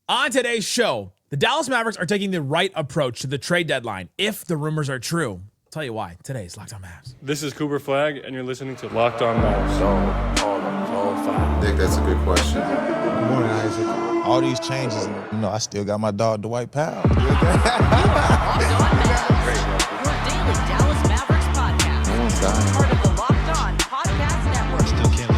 On today's show, the Dallas Mavericks are taking the right approach to the trade deadline if the rumors are true. I'll tell you why. Today's Locked On Mavs. This is Cooper Flagg, and you're listening to Locked On Mavs. All five. Nick, that's a good question. Good morning, Isaac. All these changes, I still got my dog, Dwight Powell. Locked On Mavs, your daily Dallas Mavericks podcast. Part of the Locked On Podcast Network. Still can't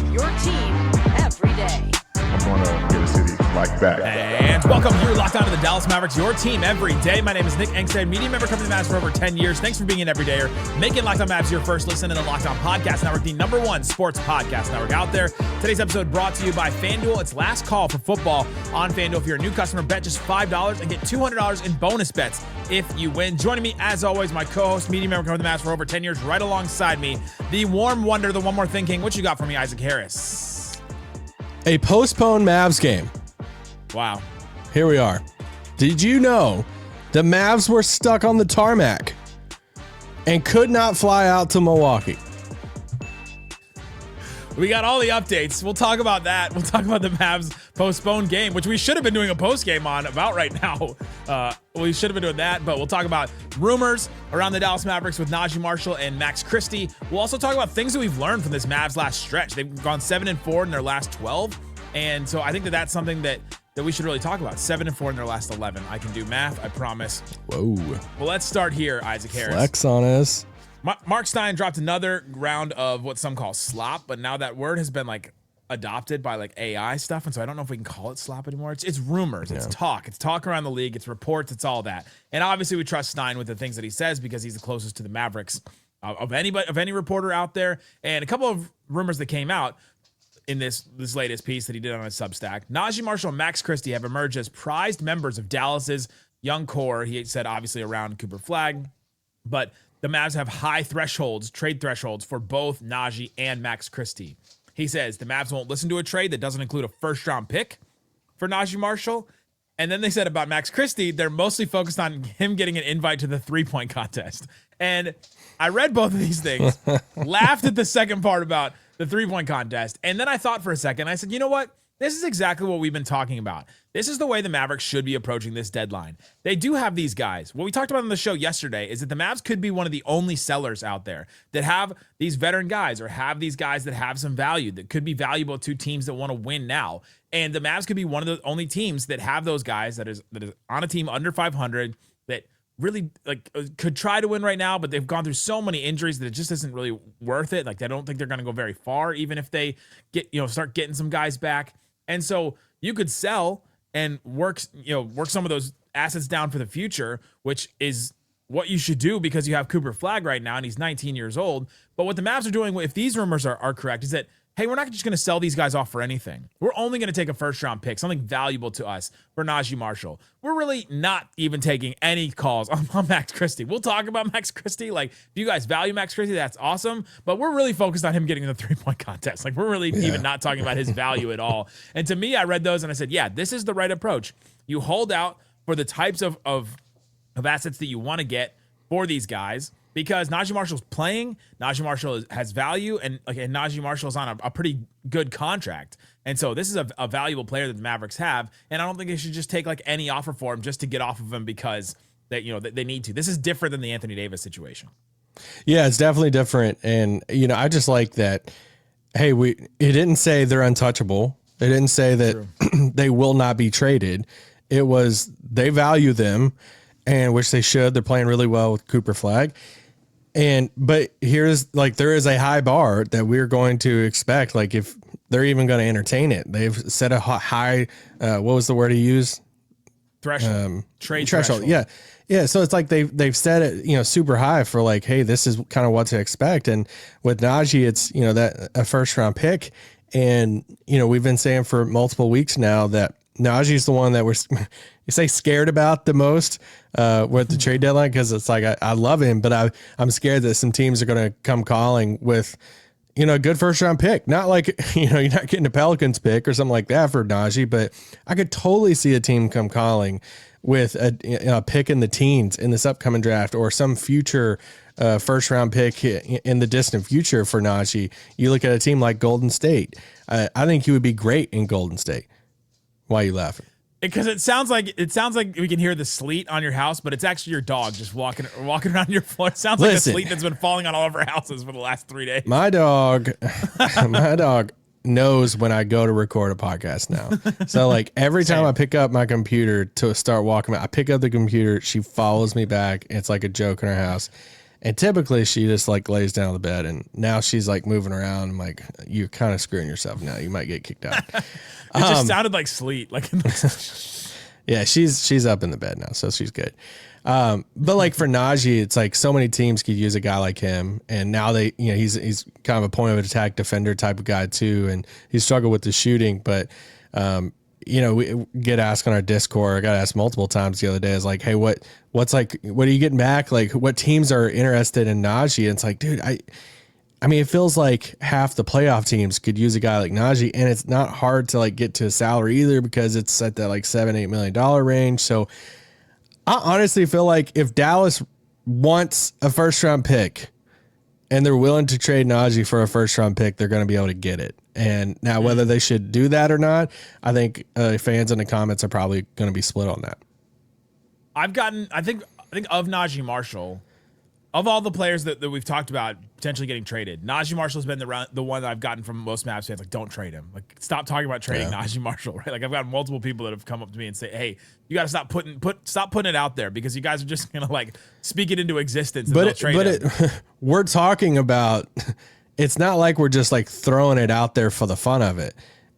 leave. Your team every day. I'm going to get a city like that. And welcome here, Locked On to the Dallas Mavericks, your team every day. My name is Nick Angstadt, media member covering the Mavs for over 10 years. Thanks for being an everydayer, making Locked On Mavs your first listen in the Locked On Podcast Network, the #1 sports podcast network out there. Today's episode brought to you by FanDuel. It's last call for football on FanDuel. If you're a new customer, bet just $5 and get $200 in bonus bets if you win. Joining me, as always, my co-host, media member covering the Mavs for over 10 years, right alongside me, the warm wonder, the one more thing king. What you got for me, Isaac Harris? A postponed Mavs game. Wow. Here we are. Did you know the Mavs were stuck on the tarmac and could not fly out to Milwaukee? We got all the updates. We'll talk about that. We'll talk about the Mavs postponed game, which we should have been doing a post game on about right now. We should have been doing that, but we'll talk about rumors around the Dallas Mavericks with Naji Marshall and Max Christie. We'll also talk about things that we've learned from this Mavs last stretch. They've gone 7-4 in their last 12. And so I think that that's something that we should really talk about. 7-4 in their last 11. I can do math, I promise. Whoa. Well, let's start here, Isaac Harris. Flex on us. Mark Stein dropped another round of what some call slop, but now that word has been adopted by AI stuff, and so I don't know if we can call it slop anymore. It's rumors, it's talk. It's talk around the league, it's reports, it's all that. And obviously we trust Stein with the things that he says because he's the closest to the Mavericks of any reporter out there. And a couple of rumors that came out in this latest piece that he did on his Substack. Naji Marshall and Max Christie have emerged as prized members of Dallas's young core. He said obviously around Cooper Flagg, but the Mavs have high trade thresholds for both Naji and Max Christie. He says the Mavs won't listen to a trade that doesn't include a first-round pick for Naji Marshall. And then they said about Max Christie, they're mostly focused on him getting an invite to the three-point contest. And I read both of these things, laughed at the second part about the three-point contest, and then I thought for a second, I said, you know what? This is exactly what we've been talking about. This is the way the Mavericks should be approaching this deadline. They do have these guys. What we talked about on the show yesterday is that the Mavs could be one of the only sellers out there that have these veteran guys or have these guys that have some value that could be valuable to teams that want to win now. And the Mavs could be one of the only teams that have those guys that is on a team under 500 that really could try to win right now, but they've gone through so many injuries that it just isn't really worth it. I don't think they're going to go very far, even if they start getting some guys back. And so you could sell and work some of those assets down for the future, which is what you should do because you have Cooper Flagg right now and he's 19 years old. But what the Mavs are doing, if these rumors are correct, is that, hey, we're not just going to sell these guys off for anything. We're only going to take a first-round pick, something valuable to us for Naji Marshall. We're really not even taking any calls on Max Christie. We'll talk about Max Christie. If you guys value Max Christie, that's awesome. But we're really focused on him getting in the three-point contest. We're really even not talking about his value at all. And to me, I read those and I said, yeah, this is the right approach. You hold out for the types of assets that you want to get for these guys. Because Naji Marshall's playing, Naji Marshall has value, and Naji Marshall's on a pretty good contract. And so this is a valuable player that the Mavericks have, and I don't think they should just take any offer for him just to get off of him because they need to. This is different than the Anthony Davis situation. Yeah, it's definitely different. And, I just like that, hey, it didn't say they're untouchable. It didn't say that they will not be traded. It was they value them, and which they should. They're playing really well with Cooper Flagg. But here's there is a high bar that we're going to expect. If they're even going to entertain it, they've set a high, what was the word he used? Threshold. Trade threshold. Yeah. So it's they've set it, super high for hey, this is kind of what to expect. And with Naji, it's, that a first round pick. And, we've been saying for multiple weeks now that Naji's the one that we're scared about the most with the trade deadline, because it's I love him, but I'm scared that some teams are going to come calling with a good first round pick. Not you're not getting a Pelicans pick or something like that for Naji, but I could totally see a team come calling with a pick in the teens in this upcoming draft or some future first round pick in the distant future for Naji. You look at a team like Golden State. I think he would be great in Golden State. Why are you laughing? Because it sounds like we can hear the sleet on your house, but it's actually your dog just walking around your floor. It sounds like the sleet that's been falling on all of our houses for the last 3 days. My dog knows when I go to record a podcast now. So like every time I pick up my computer to start walking, I pick up the computer, she follows me back. It's like a joke in her house. And typically she just like lays down on the bed, and now she's like moving around. I'm like, you're kind of screwing yourself now. You might get kicked out. It just sounded like sleet. Like yeah, she's up in the bed now, so she's good. But like for Naji, it's like so many teams could use a guy like him, and now he's kind of a point of attack defender type of guy too, and he struggled with the shooting, but we get asked on our Discord. I got asked multiple times the other day. Is like, hey, what are you getting back? Like, what teams are interested in Naji? And it's like, dude, I mean, it feels like half the playoff teams could use a guy like Naji, and it's not hard to like get to a salary either because it's at that like $7-8 million range. So I honestly feel like if Dallas wants a first round pick and they're willing to trade Naji for a first round pick, they're going to be able to get it. And now whether they should do that or not, I think fans in the comments are probably going to be split on that. I think of Naji Marshall, of all the players that we've talked about potentially getting traded, Naji Marshall has been the one that I've gotten from most Mavs fans. Like, don't trade him. Like, stop talking about trading Naji Marshall. Right? Like, I've got multiple people that have come up to me and say, "Hey, you got to stop putting it out there because you guys are just gonna like speak it into existence." And We're talking about. It's not like we're just like throwing it out there for the fun of it.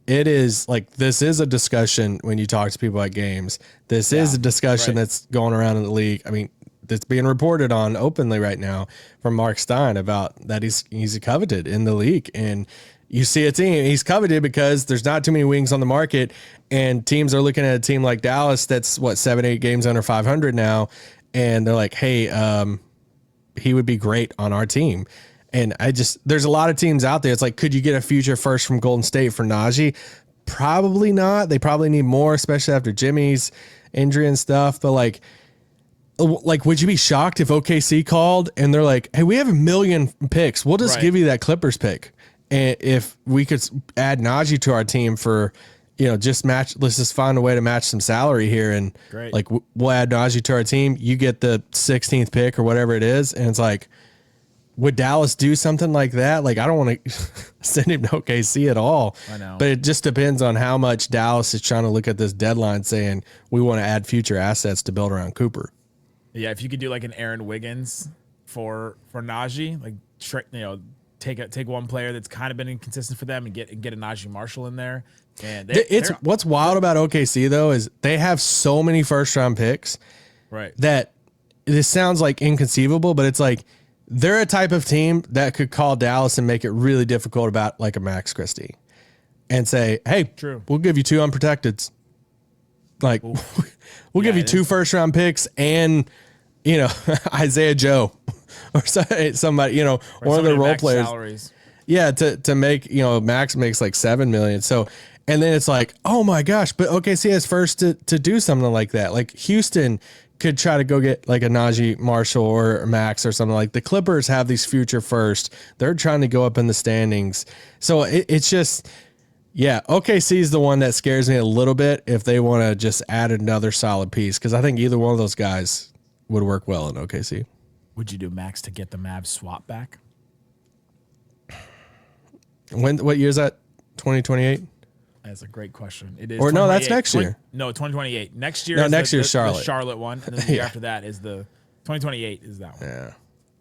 It is like, this is a discussion when you talk to people at games. This is a discussion that's going around in the league. I mean, that's being reported on openly right now from Mark Stein about that he's coveted in the league. And you see a team, he's coveted because there's not too many wings on the market, and teams are looking at a team like Dallas that's 7-8 games under 500 now, and they're like, hey, he would be great on our team. And there's a lot of teams out there. It's like, could you get a future first from Golden State for Naji? Probably not. They probably need more, especially after Jimmy's injury and stuff. But like, would you be shocked if OKC called and they're like, hey, we have 1 million picks. We'll just give you that Clippers pick. And if we could add Naji to our team for, let's just find a way to match some salary here. And like, we'll add Naji to our team. You get the 16th pick or whatever it is. And it's like, would Dallas do something like that? Like, I don't want to send him to OKC at all. I know. But it just depends on how much Dallas is trying to look at this deadline saying we want to add future assets to build around Cooper. Yeah, if you could do like an Aaron Wiggins for Naji, like take one player that's kind of been inconsistent for them and get a Naji Marshall in there. And what's wild about OKC though is they have so many first round picks. Right. That this sounds like inconceivable, but it's like they're a type of team that could call Dallas and make it really difficult about like a Max Christie and say, hey, we'll give you 2 unprotecteds. Like, we'll give you 2 first round picks and, Isaiah Joe or somebody, or one of the role players. Salaries. Yeah. To make, Max makes like $7 million. So, and then it's like, oh my gosh, but OKC has first to do something like that. Like Houston could try to go get like a Naji Marshall or Max or something. Like the Clippers have these future first. They're trying to go up in the standings. So it's just, OKC is the one that scares me a little bit if they want to just add another solid piece. Cause I think either one of those guys would work well in OKC. Would you do Max to get the Mavs swap back? What year is that? 2028? That's a great question. It is. Or no, that's next year. 2028. Next year. No, next year's Charlotte. The Charlotte one, and then the year after that is the 2028 is that one. Yeah,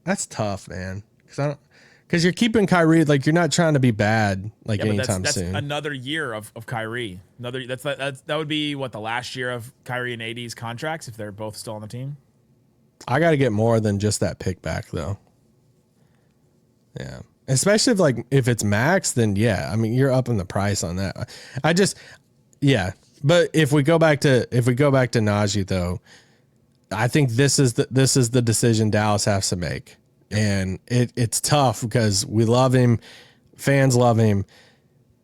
that's tough, man. Because you're keeping Kyrie, like you're not trying to be bad, like anytime soon. That's another year of Kyrie. That would be the last year of Kyrie and AD's contracts if they're both still on the team. I got to get more than just that pick back though. Yeah. Especially if it's Max, then I mean you're upping the price on that. But if we go back to Naji though, I think this is the decision Dallas has to make, and it's tough because we love him, fans love him.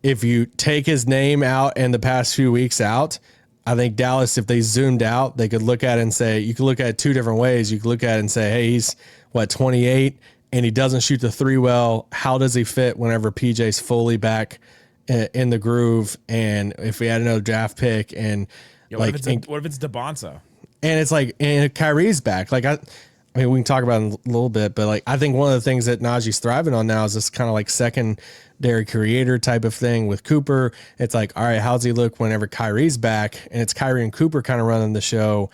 If you take his name out and the past few weeks out, I think Dallas, if they zoomed out, they could look at it and say, you could look at it 2 different ways. You could look at it and say, hey, he's 28. And he doesn't shoot the 3 well. How does he fit whenever PJ's fully back in the groove? And if we had another draft pick and Yeah, Like, what if it's DeBonsa? and it's like, and Kyrie's back. Like I mean, we can talk about it in a little bit, but like I think one of the things that Naji's thriving on now is this kind of like secondary creator type of thing with Cooper. It's like, all right, how's he look whenever Kyrie's back? And it's Kyrie and Cooper kind of running the show,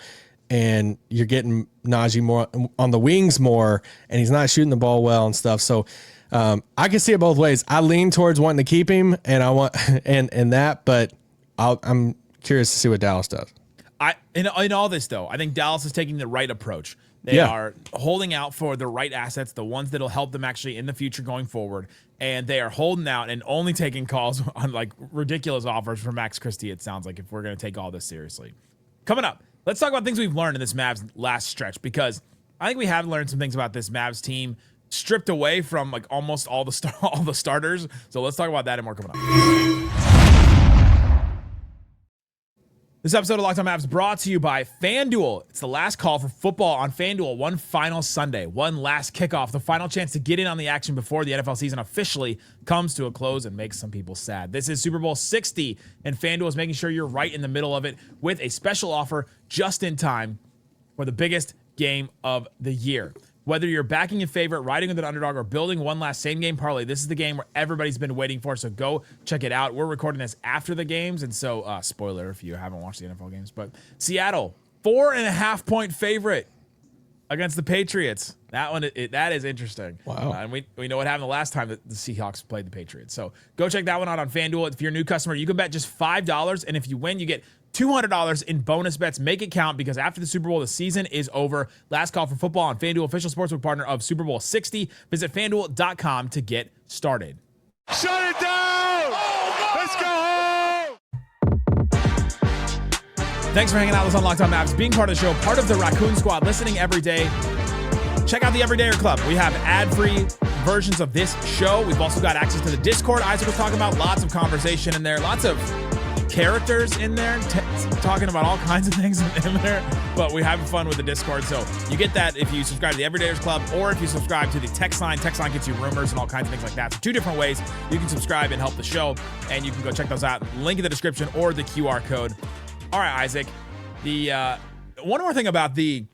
and you're getting Naji more on the wings more, and he's not shooting the ball well and stuff. So I can see it both ways. I lean towards wanting to keep him, and I want and that, but I'm curious to see what Dallas does. In all this though, I think Dallas is taking the right approach. They are holding out for the right assets, the ones that'll help them actually in the future going forward. And they are holding out and only taking calls on like ridiculous offers from Max Christie, it sounds like, if we're going to take all this seriously. Coming up, let's talk about things we've learned in this Mavs last stretch, because I think we have learned some things about this Mavs team stripped away from like almost all the starters. So let's talk about that and more coming up. This episode of Locked On Mavs brought to you by FanDuel. It's the last call for football on FanDuel. One final Sunday, one last kickoff, the final chance to get in on the action before the NFL season officially comes to a close and makes some people sad. This is Super Bowl 60, and FanDuel is making sure you're right in the middle of it with a special offer just in time for the biggest game of the year. Whether you're backing your favorite, riding with an underdog, or building one last same-game parlay, this is the game where everybody's been waiting for, so go check it out. We're recording this after the games, and so, spoiler if you haven't watched the NFL games, but Seattle, 4.5-point favorite against the Patriots. That one, that is interesting. Wow. And we know what happened the last time that the Seahawks played the Patriots. So go check that one out on FanDuel. If you're a new customer, you can bet just $5, and if you win, you get $200 in bonus bets. Make it count, because after the Super Bowl, the season is over. Last call for football on FanDuel, official sportsbook partner of Super Bowl 60. Visit FanDuel.com to get started. Shut it down! Let's go home! Thanks for hanging out with us on Locked On Mavs, being part of the show, part of the Raccoon Squad, listening every day. Check out the Everydayer Club. We have ad-free versions of this show. We've also got access to the Discord Isaac was talking about. Lots of conversation in there. Lots of characters in there talking about all kinds of things in there, but we're having fun with the Discord. So you get that if you subscribe to the Everydayers Club, or if you subscribe to the text line. Text line gets you rumors and all kinds of things like that. So two different ways you can subscribe and help the show, and you can go check those out. Link in the description or the QR code. All right, Isaac. The one more thing about the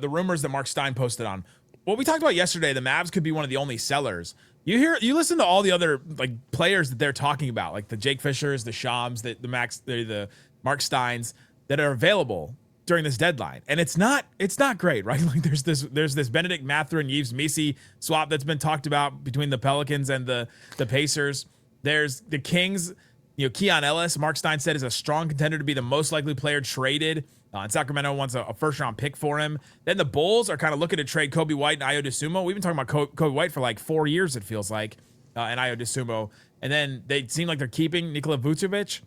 rumors that Mark Stein posted on what we talked about yesterday. The Mavs could be one of the only sellers. You listen to all the other like players that they're talking about, like the Jake Fishers, the Shams, the Mark Steins that are available during this deadline, and it's not great, right? Like there's this Benedict Mathurin, Yves Missi swap that's been talked about between the Pelicans and the Pacers. There's the Kings, Keon Ellis, Mark Stein said, is a strong contender to be the most likely player traded. And Sacramento wants a first-round pick for him. Then the Bulls are kind of looking to trade Kobe White and Ayo Dosunmu. We've been talking about Kobe White for like 4 years, it feels like, and Ayo Dosunmu. And then they seem like they're keeping Nikola Vucevic.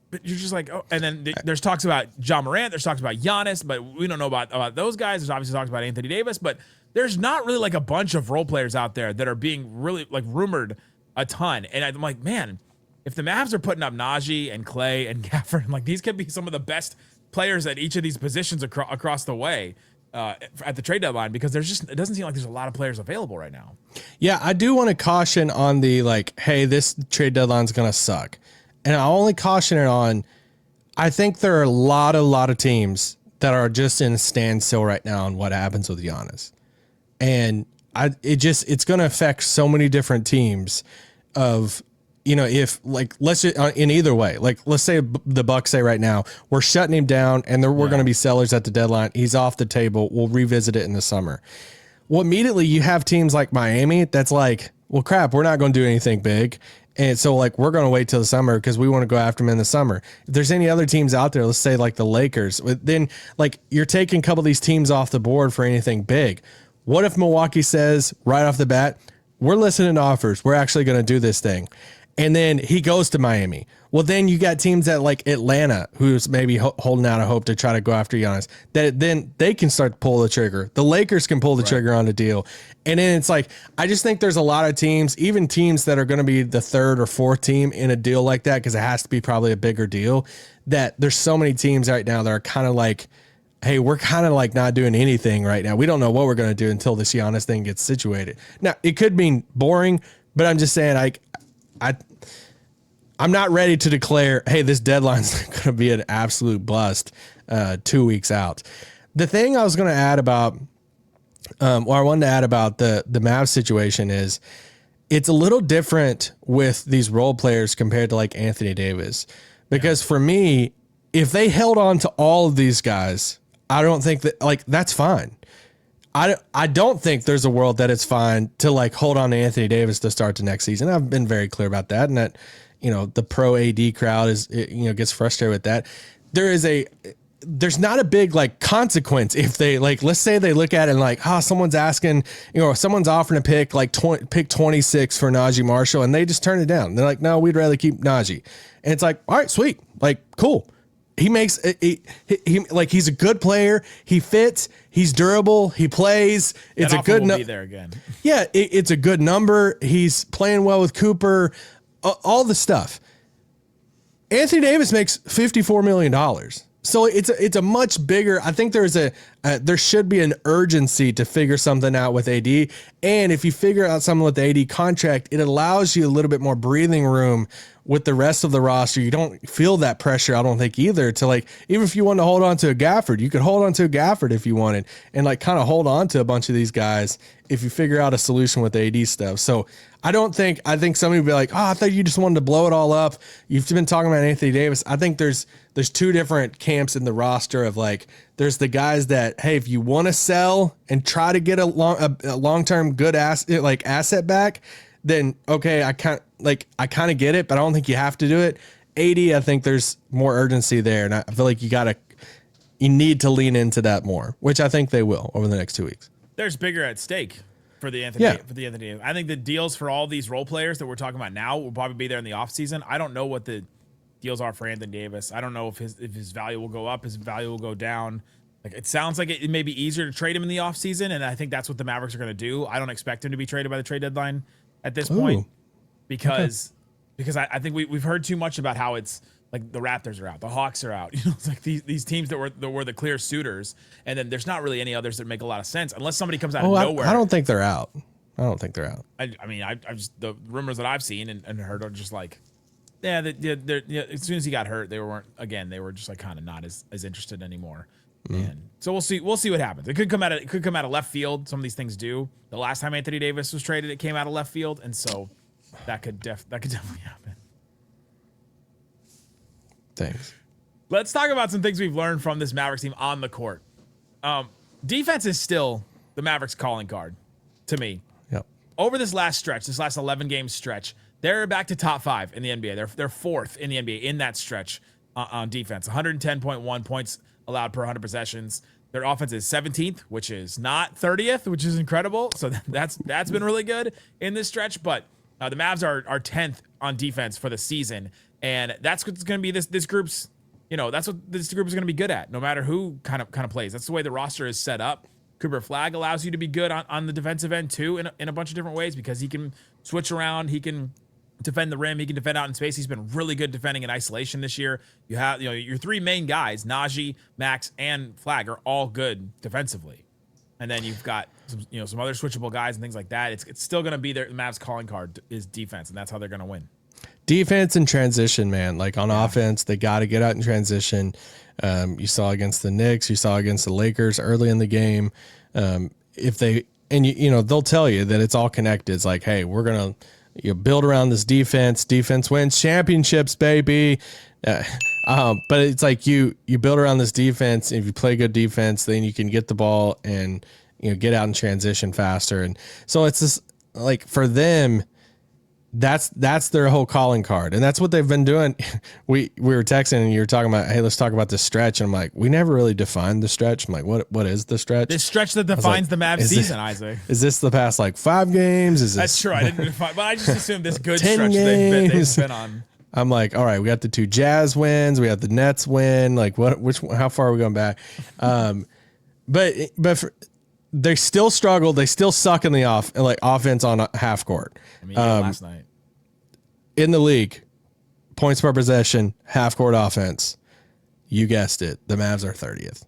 But you're just like, oh. And then there's talks about John Morant. There's talks about Giannis, but we don't know about those guys. There's obviously talks about Anthony Davis, but there's not really like a bunch of role players out there that are being really like rumored a ton. And I'm like, man, if the Mavs are putting up Naji and Klay and Gafford, like these could be some of the best players at each of these positions across the way at the trade deadline, because it doesn't seem like there's a lot of players available right now. Yeah, I do want to caution on the like, hey, this trade deadline's gonna suck, and I only caution it on, I think there are a lot of teams that are just in a standstill right now on what happens with Giannis, and it's gonna affect so many different teams of. If like, let's just, in either way, like let's say the Bucks say right now, we're shutting him down and we're going to be sellers at the deadline. He's off the table. We'll revisit it in the summer. Well, immediately you have teams like Miami. That's like, well, crap, we're not going to do anything big. And so like, we're going to wait till the summer because we want to go after him in the summer. If there's any other teams out there, let's say like the Lakers, then like you're taking a couple of these teams off the board for anything big. What if Milwaukee says right off the bat, we're listening to offers. We're actually going to do this thing. And then he goes to Miami. Well, then you got teams at like Atlanta, who's maybe holding out a hope to try to go after Giannis. That then they can start to pull the trigger. The Lakers can pull the trigger on the deal. And then it's like, I just think there's a lot of teams, even teams that are going to be the third or fourth team in a deal like that, because it has to be probably a bigger deal, that there's so many teams right now that are kind of like, hey, we're kind of like not doing anything right now. We don't know what we're going to do until this Giannis thing gets situated. Now, it could mean boring, but I'm just saying, I'm not ready to declare, hey, this deadline's going to be an absolute bust 2 weeks out. The thing I was going to add about, I wanted to add about the Mavs situation is it's a little different with these role players compared to like Anthony Davis. Because for me, if they held on to all of these guys, I don't think that, like, that's fine. I don't think there's a world that it's fine to like hold on to Anthony Davis to start the next season. I've been very clear about that, and that, you know, the pro AD crowd is, you know, gets frustrated with that. There's not a big like consequence if they like, let's say they look at it and like, someone's asking, you know, someone's offering to pick like pick 26 for Naji Marshall, and they just turn it down. They're like, no, we'd rather keep Naji. And it's like, all right, sweet, like, cool. He makes he like, he's a good player. He fits. He's durable. He plays. It's a good number. Be there again. Yeah, it's a good number. He's playing well with Cooper. All the stuff. Anthony Davis makes $54 million. So it's a much bigger. I think there should be an urgency to figure something out with AD. And if you figure out something with the AD contract, it allows you a little bit more breathing room with the rest of the roster. You don't feel that pressure, I don't think, either, to like, even if you want to hold on to a Gafford, you could hold on to a Gafford if you wanted, and like kind of hold on to a bunch of these guys if you figure out a solution with the AD stuff. So I think somebody would be like, I thought you just wanted to blow it all up. You've been talking about Anthony Davis. I think there's two different camps in the roster of like, there's the guys that, hey, if you want to sell and try to get a long-term good asset back, then okay, I kind of get it, but I don't think you have to do it. AD, I think there's more urgency there, and I feel like you need to lean into that more, which I think they will over the next 2 weeks. There's bigger at stake for the Anthony. I think the deals for all these role players that we're talking about now will probably be there in the offseason. I don't know what the deals are for Anthony Davis. I don't know if his value will go up, his value will go down. Like, it sounds like it may be easier to trade him in the offseason, and I think that's what the Mavericks are going to do. I don't expect him to be traded by the trade deadline at this point, because I think we've heard too much about how it's like the Raptors are out, the Hawks are out. You know, it's like these teams that were the clear suitors, and then there's not really any others that make a lot of sense unless somebody comes out of nowhere. I don't think they're out. I mean, I just, the rumors that I've seen and heard are just like, they're as soon as he got hurt, they were just like kind of not as interested anymore. And so we'll see what happens. It could come out of left field. Some of these things do. The last time Anthony Davis was traded, it came out of left field, and so that could definitely happen. Thanks. Let's talk about some things we've learned from this Mavericks team on the court. Defense is still the Mavericks calling card to me. Yep. Over this last 11 game stretch, they're back to top 5 in the NBA. They're fourth in the NBA in that stretch on defense. 110.1 points allowed per 100 possessions. Their offense is 17th, which is not 30th, which is incredible. So that's been really good in this stretch. But the Mavs are 10th on defense for the season, and that's what's going to be this group's. You know, that's what this group is going to be good at, no matter who kind of plays. That's the way the roster is set up. Cooper Flagg allows you to be good on the defensive end too, in a bunch of different ways, because he can switch around. He can defend the rim. He can defend out in space. He's been really good defending in isolation this year. You have, your three main guys, Naji, Max, and Flagg, are all good defensively. And then you've got some other switchable guys and things like that. It's still going to be the Mavs calling card is defense, and that's how they're going to win. Defense and transition, man. Like on offense, they got to get out in transition. You saw against the Knicks, you saw against the Lakers early in the game. If they, and they'll tell you that it's all connected. It's like, hey, we're going to build around this defense. Defense wins championships, baby. But it's like you build around this defense. If you play good defense, then you can get the ball and get out in transition faster. And so it's just like for them, that's their whole calling card, and that's what they've been doing. We were texting and you were talking about, hey, let's talk about the stretch. And I'm like, we never really defined the stretch. I'm like, what is the stretch? The stretch that defines the Mavs season, Isaac. Is this the past 5 games? Is this? That's true. I didn't define, but I just assumed this good stretch they've been on. I'm like, all right, we got the 2 Jazz wins, we got the Nets win. Like, how far are we going back? But they still struggle. They still suck in the offense on half court. I mean, last night in the league, points per possession, half court offense. You guessed it. The Mavs are 30th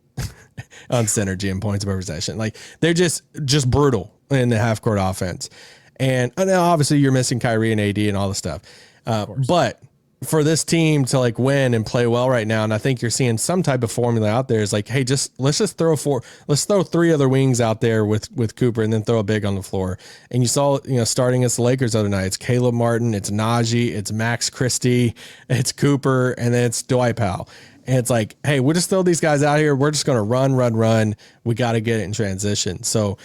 on synergy and points per possession. Like, they're just brutal in the half court offense. And obviously you're missing Kyrie and AD and all the stuff. But for this team to like win and play well right now, and I think you're seeing some type of formula out there, is like, hey, let's throw 3 other wings out there with Cooper, and then throw a big on the floor. And you saw, starting against the Lakers the other night, it's Caleb Martin, it's Naji, it's Max Christie, it's Cooper, and then it's Dwight Powell. And it's like, hey, we'll just throw these guys out here. We're just going to run. We got to get it in transition. So,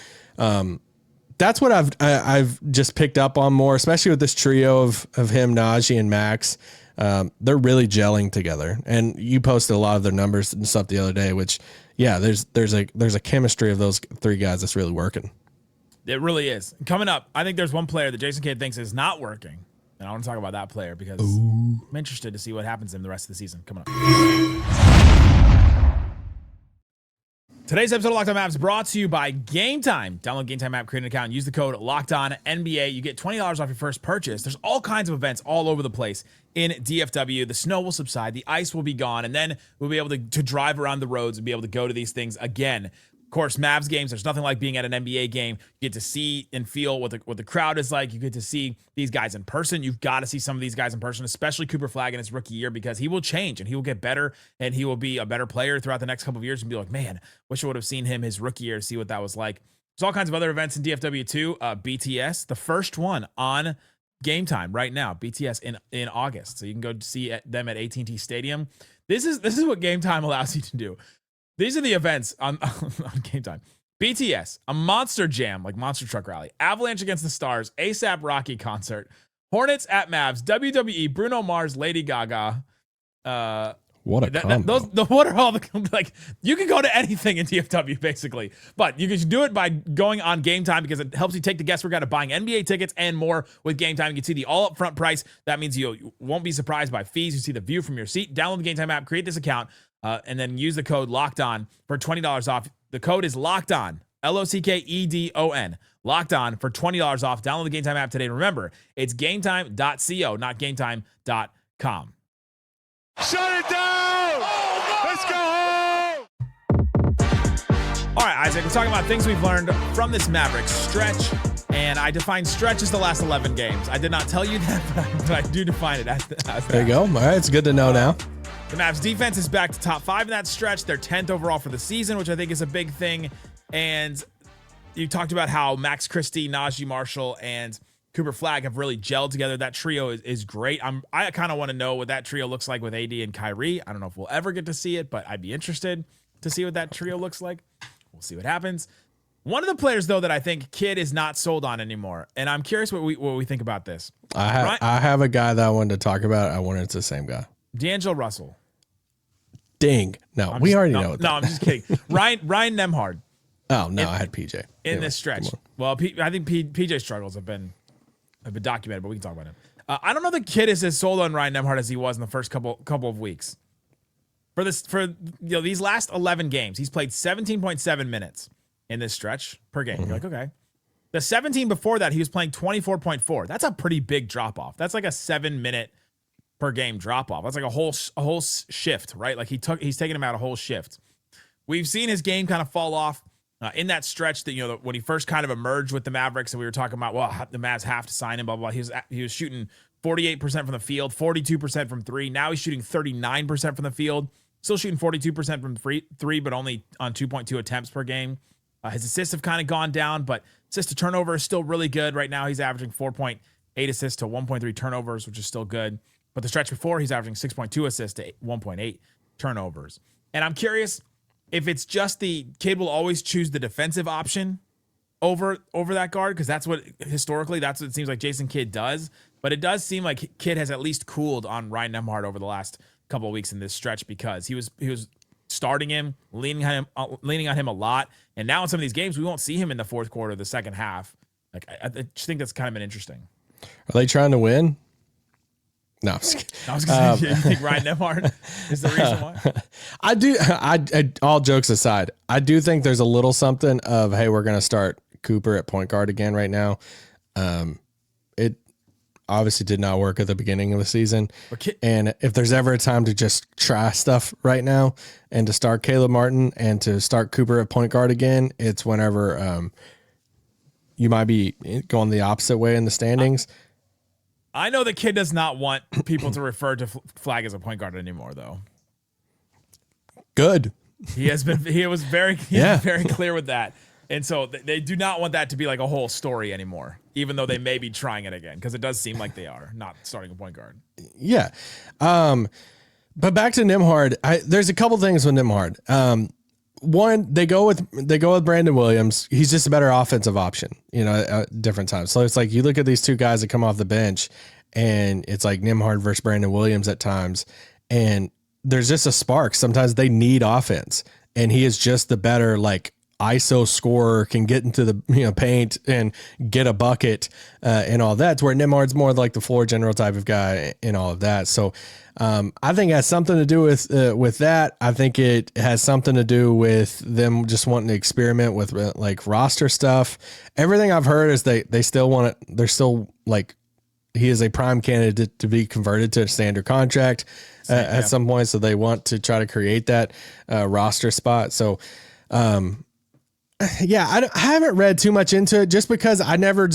that's what I've just picked up on more, especially with this trio of him, Naji, and Max. They're really gelling together, and you posted a lot of their numbers and stuff the other day, which, yeah, there's a chemistry of those 3 guys that's really working. It really is. Coming up, I think there's one player that Jason Kidd thinks is not working, and I want to talk about that player because I'm interested to see what happens in the rest of the season. Coming up. Today's episode of Locked On Mavs brought to you by Game Time. Download Game Time app, create an account, and use the code LOCKEDONNBA. You get $20 off your first purchase. There's all kinds of events all over the place in DFW. The snow will subside, the ice will be gone, and then we'll be able to drive around the roads and be able to go to these things again. Of course, Mavs games, there's nothing like being at an NBA game. You get to see and feel what the crowd is like. You get to see these guys in person. You've got to see some of these guys in person, especially Cooper Flagg in his rookie year, because he will change and he will get better and he will be a better player throughout the next couple of years and be like, man, wish I would have seen him his rookie year to see what that was like. There's all kinds of other events in DFW too. BTS, the first one on Game Time right now. BTS in August. So you can go see them at AT&T Stadium. This is what Game Time allows you to do. These are the events on Game Time. BTS, a Monster Jam, like Monster Truck Rally, Avalanche Against the Stars, ASAP Rocky Concert, Hornets at Mavs, WWE, Bruno Mars, Lady Gaga. What a combo. What are all the, like, you can go to anything in DFW basically, but you can do it by going on Game Time because it helps you take the guesswork out of buying NBA tickets and more with Game Time. You can see the all upfront price. That means you won't be surprised by fees. You see the view from your seat. Download the Game Time app, create this account, and then use the code LOCKEDON for $20 off. The code is LOCKEDON, LOCKEDON, Locked On for $20 off. Download the Game Time app today. Remember, it's gametime.co, not gametime.com. Shut it down! Let's go home! All right, Isaac, we're talking about things we've learned from this Mavericks stretch, and I define stretch as the last 11 games. I did not tell you that, but I do define it as that. There you go. All right, it's good to know now. The Mavs defense is back to top 5 in that stretch. They're 10th overall for the season, which I think is a big thing. And you talked about how Max Christie, Naji Marshall, and Cooper Flagg have really gelled together. That trio is great. I kind of want to know what that trio looks like with AD and Kyrie. I don't know if we'll ever get to see it, but I'd be interested to see what that trio looks like. We'll see what happens. One of the players, though, that I think Kidd is not sold on anymore, and I'm curious what we think about this. I have a guy that I wanted to talk about. I wonder it's the same guy. D'Angelo Russell. Ding. No, we already know that. No, I'm just kidding. Ryan Nemhard. Oh, no, I had PJ. In this stretch. Well, I think PJ's struggles have been documented, but we can talk about him. I don't know the Kidd is as sold on Ryan Nemhard as he was in the first couple of weeks. For these last 11 games, he's played 17.7 minutes in this stretch per game. Mm-hmm. You're like, okay. The 17 before that, he was playing 24.4. That's a pretty big drop off. That's like a 7-minute per game drop off. That's like a whole shift, right? Like he's taking him out a whole shift. We've seen his game kind of fall off in that stretch that, when he first kind of emerged with the Mavericks, and we were talking about, well, the Mavs have to sign him, blah, blah, blah. He was shooting 48% from the field, 42% from 3. Now he's shooting 39% from the field, still shooting 42% from 3, but only on 2.2 attempts per game. His assists have kind of gone down, but assist to turnover is still really good. Right now he's averaging 4.8 assists to 1.3 turnovers, which is still good. But the stretch before, he's averaging 6.2 assists to 1.8 turnovers. And I'm curious if it's just the Kidd will always choose the defensive option over that guard, because that's what it seems like Jason Kidd does. But it does seem like Kidd has at least cooled on Ryan Nemhard over the last couple of weeks in this stretch, because he was starting him, leaning on him a lot. And now in some of these games, we won't see him in the fourth quarter, the second half. Like I just think that's kind of been interesting. Are they trying to win? No, I'm just kidding. I was going to say, you think Ryan Nemhard is the reason why? I do. I all jokes aside, I do think there's a little something of, hey, we're going to start Cooper at point guard again right now. It obviously did not work at the beginning of the season. And if there's ever a time to just try stuff right now and to start Caleb Martin and to start Cooper at point guard again, it's whenever you might be going the opposite way in the standings. I know the kid does not want people to refer to Flagg as a point guard anymore, though. Good. He was very clear with that. And so they do not want that to be like a whole story anymore, even though they may be trying it again, because it does seem like they are not starting a point guard. Yeah. But back to Nemhard, there's a couple things with Nemhard. One, they go with Brandon Williams. He's just a better offensive option, at different times. So it's like you look at these two guys that come off the bench, and it's like Nemhard versus Brandon Williams at times, and there's just a spark. Sometimes they need offense, and he is just the better ISO scorer, can get into the paint and get a bucket and all that. To where Nemhard's more like the floor general type of guy and all of that. So I think it has something to do with that. I think it has something to do with them just wanting to experiment with roster stuff. Everything I've heard is they still want it. They're still he is a prime candidate to be converted to a standard contract at some point. So they want to try to create that roster spot. So yeah, I haven't read too much into it just because I never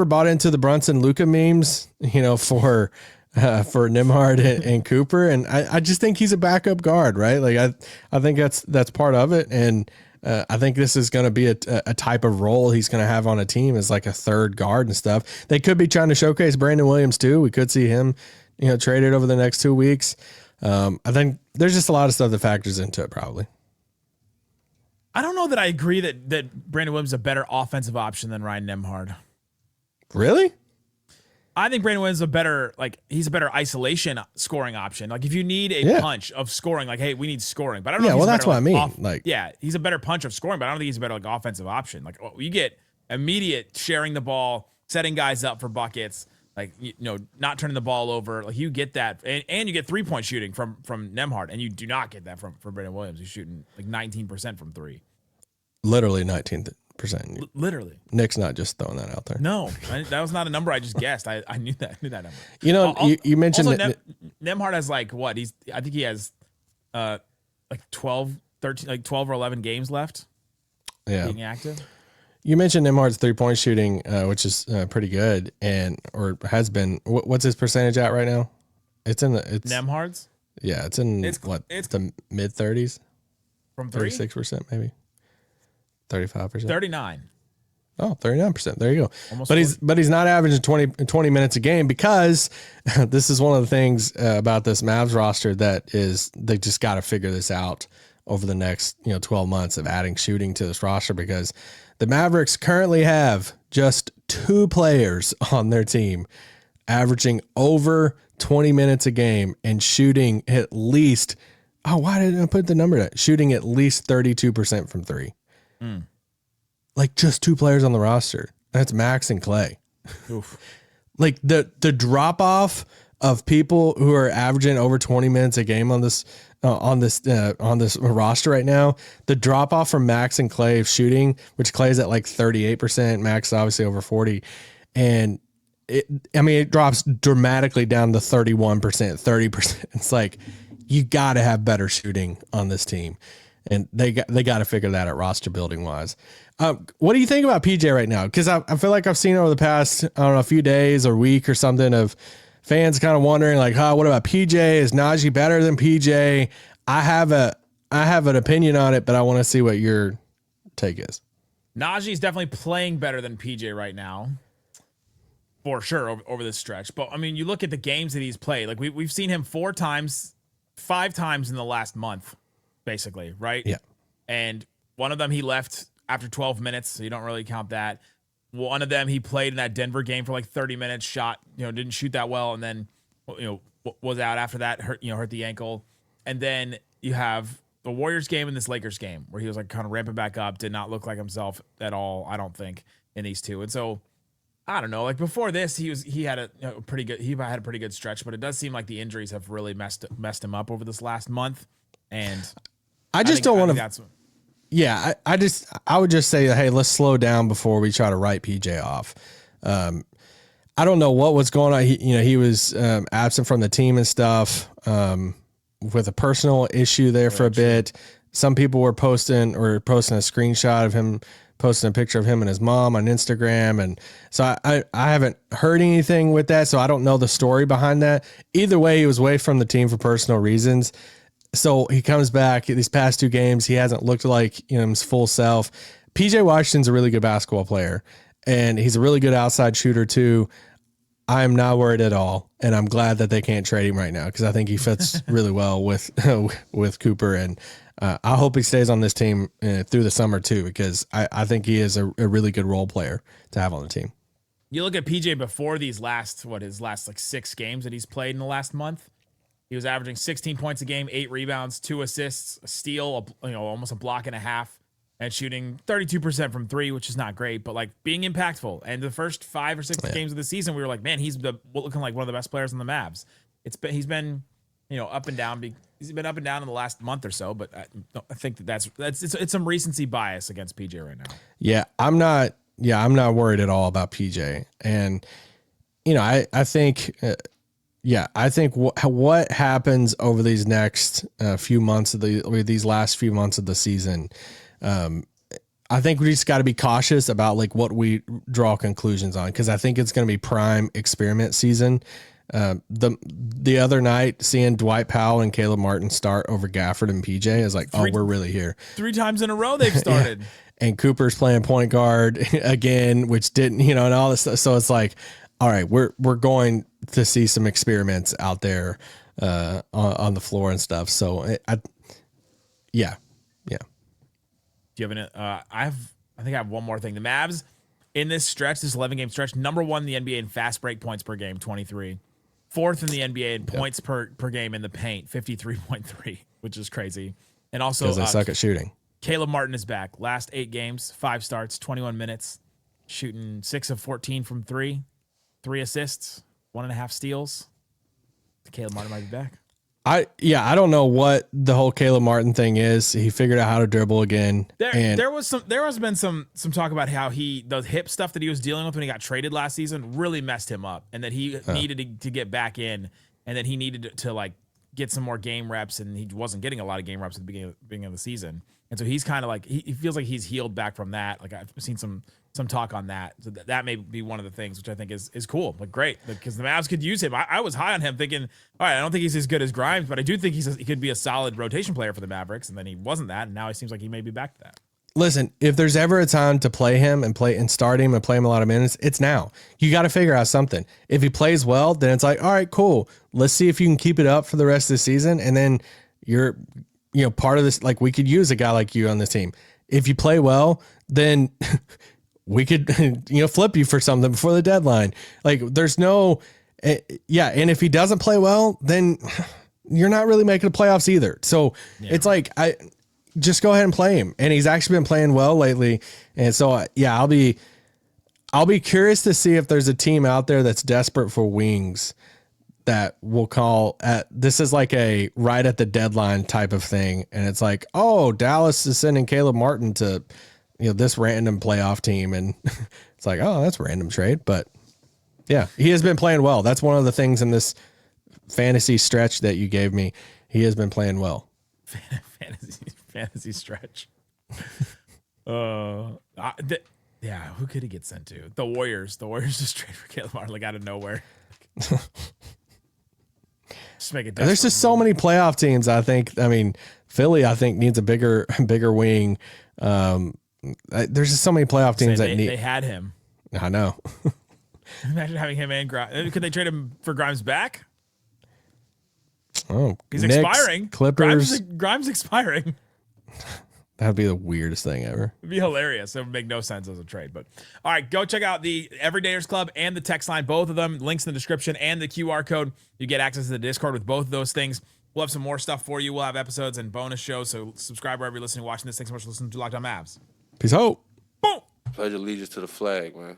bought into the Brunson Luka memes, for Nemhard and Cooper. And I just think he's a backup guard, right? I think that's part of it. And I think this is going to be a type of role he's going to have on a team as like a third guard and stuff. They could be trying to showcase Brandon Williams too. We could see him, traded over the next 2 weeks. I think there's just a lot of stuff that factors into it probably. I don't know that I agree that Brandon Williams is a better offensive option than Ryan Nemhard. Really? I think Brandon Williams is he's a better isolation scoring option. Like if you need a punch of scoring, hey, we need scoring. But I don't know. Yeah, well, that's what I mean. He's a better punch of scoring, but I don't think he's a better offensive option. You get immediate sharing the ball, setting guys up for buckets, not turning the ball over. You get that, and you get 3-point shooting from Nemhard, and you do not get that from Brandon Williams. He's shooting 19% from three. Literally 19%. Literally. Nick's not just throwing that out there. No, that was not a number I just guessed. I knew that. number. You mentioned also, that Nemhard has what? I think he has 12 or 11 games left. Yeah. Being active. You mentioned Nemhard's 3-point shooting, which is pretty good, or has been. What's his percentage at right now? It's Nemhard's. Yeah, it's the mid 30s from 36% maybe, 35%, 39. Oh, 39%. There you go. Almost but he's not averaging 20 minutes a game because this is one of the things about this Mavs roster that is they just got to figure this out over the next 12 months of adding shooting to this roster, because the Mavericks currently have just 2 players on their team averaging over 20 minutes a game and shooting at least, why didn't I put the number to that? Shooting at least 32% from 3. Just 2 players on the roster. That's Max and Klay. Oof. The drop off of people who are averaging over 20 minutes a game on this roster right now, the drop off from Max and Klay shooting, which Klay's at 38%, Max obviously over 40, and it drops dramatically down to 31%, 30%. It's you got to have better shooting on this team, and they got to figure that out roster building wise. What do you think about PJ right now? Because I feel like I've seen over the past a few days or week or something of fans kind of wondering what about PJ? Is Naji better than PJ? I have an opinion on it, but I want to see what your take is. Naji's definitely playing better than PJ right now, for sure, over this stretch. But you look at the games that he's played. We've seen him 5 times in the last month, basically, right? Yeah. And one of them he left after 12 minutes, so you don't really count that. One of them he played in that Denver game for 30 minutes, shot, didn't shoot that well, and then was out after that, hurt the ankle. And then you have the Warriors game and this Lakers game where he was kind of ramping back up, did not look like himself at all, I don't think, in these two. And so I don't know, before this he had a pretty good stretch, but it does seem like the injuries have really messed him up over this last month. And I would just say, hey, let's slow down before we try to write PJ off. I don't know what was going on. He was absent from the team and stuff with a personal issue there for a bit. Some people were posting a screenshot of him posting a picture of him and his mom on Instagram. And so I haven't heard anything with that. So I don't know the story behind that. Either way, he was away from the team for personal reasons. So he comes back these past 2 games. He hasn't looked like, his full self. PJ Washington's a really good basketball player, and he's a really good outside shooter too. I'm not worried at all, and I'm glad that they can't trade him right now because I think he fits really well with Cooper, and I hope he stays on this team through the summer too because I think he is a really good role player to have on the team. You look at PJ before his last like 6 games that he's played in the last month. He was averaging 16 points a game, 8 rebounds, 2 assists, a steal, almost a block and a half, and shooting 32% from 3, which is not great, but like being impactful. And the first 5 or 6 games of the season, we were like, man, he's looking like one of the best players on the Mavs. He's been, up and down. He's been up and down in the last month or so, but I think it's some recency bias against PJ right now. Yeah, I'm not worried at all about PJ, and I think. I think what happens over these next few months these last few months of the season, I think we just got to be cautious about like what we draw conclusions on because I think it's going to be prime experiment season. The other night, seeing Dwight Powell and Caleb Martin start over Gafford and PJ is like, we're really here. 3 times in a row they've started. Yeah. And Cooper's playing point guard again, which didn't, and all this stuff. So it's like, all right, we're going to see some experiments out there on the floor and stuff. So yeah. Do you have any? I think I have one more thing. The Mavs in this stretch, this 11-game stretch, number 1 in the NBA in fast break points per game, 23. 4th in the NBA in points per game in the paint, 53.3, which is crazy. And also, because they suck at shooting. Caleb Martin is back. Last 8 games, 5 starts, 21 minutes, shooting 6 of 14 from 3, 3 assists, 1.5 steals. Caleb Martin might be back. I don't know what the whole Caleb Martin thing is. He figured out how to dribble again. There has been some talk about how the hip stuff that he was dealing with when he got traded last season really messed him up, and that he needed to get back in, and that he needed to like get some more game reps, and he wasn't getting a lot of game reps at the beginning of the season, and so he's kind of like he feels like he's healed back from that. Like I've seen some talk on that. So that may be one of the things, which I think is cool. Like great, because the Mavs could use him. I was high on him, thinking, all right, I don't think he's as good as Grimes, but I do think he could be a solid rotation player for the Mavericks. And then he wasn't that, and now he seems like he may be back to that. Listen, if there's ever a time to play him and start him and play him a lot of minutes, it's now. You got to figure out something. If he plays well, then it's like, all right, cool. Let's see if you can keep it up for the rest of the season, and then you're part of this. Like we could use a guy like you on this team. If you play well, then we could, flip you for something before the deadline. Like there's no, and if he doesn't play well, then you're not really making the playoffs either. So it's like, just go ahead and play him. And he's actually been playing well lately. And so, I'll be curious to see if there's a team out there that's desperate for wings that will call this is like a right at the deadline type of thing. And it's like, oh, Dallas is sending Caleb Martin to, this random playoff team. And it's like, oh, that's a random trade. But yeah, he has been playing well. That's one of the things in this fantasy stretch that you gave me. He has been playing well. Fantasy stretch. Who could he get sent to? The Warriors. The Warriors just trade for Caleb Martin like out of nowhere. Just make it. There's just so many playoff teams. I mean, Philly, I think needs a bigger wing. There's just so many playoff teams they had him. I know. Imagine having him and Grimes. Could they trade him for Grimes back? Oh, he's Knicks, expiring. Clippers. Grimes expiring. That'd be the weirdest thing ever. It'd be hilarious. It would make no sense as a trade. But all right, go check out the Everydayers Club and the text line. Both of them, links in the description and the QR code. You get access to the Discord with both of those things. We'll have some more stuff for you. We'll have episodes and bonus shows. So subscribe wherever you're listening, watching this. Thanks so much for listening to Locked On Mavs. Peace out. Boom. Pledge allegiance to the flag, man.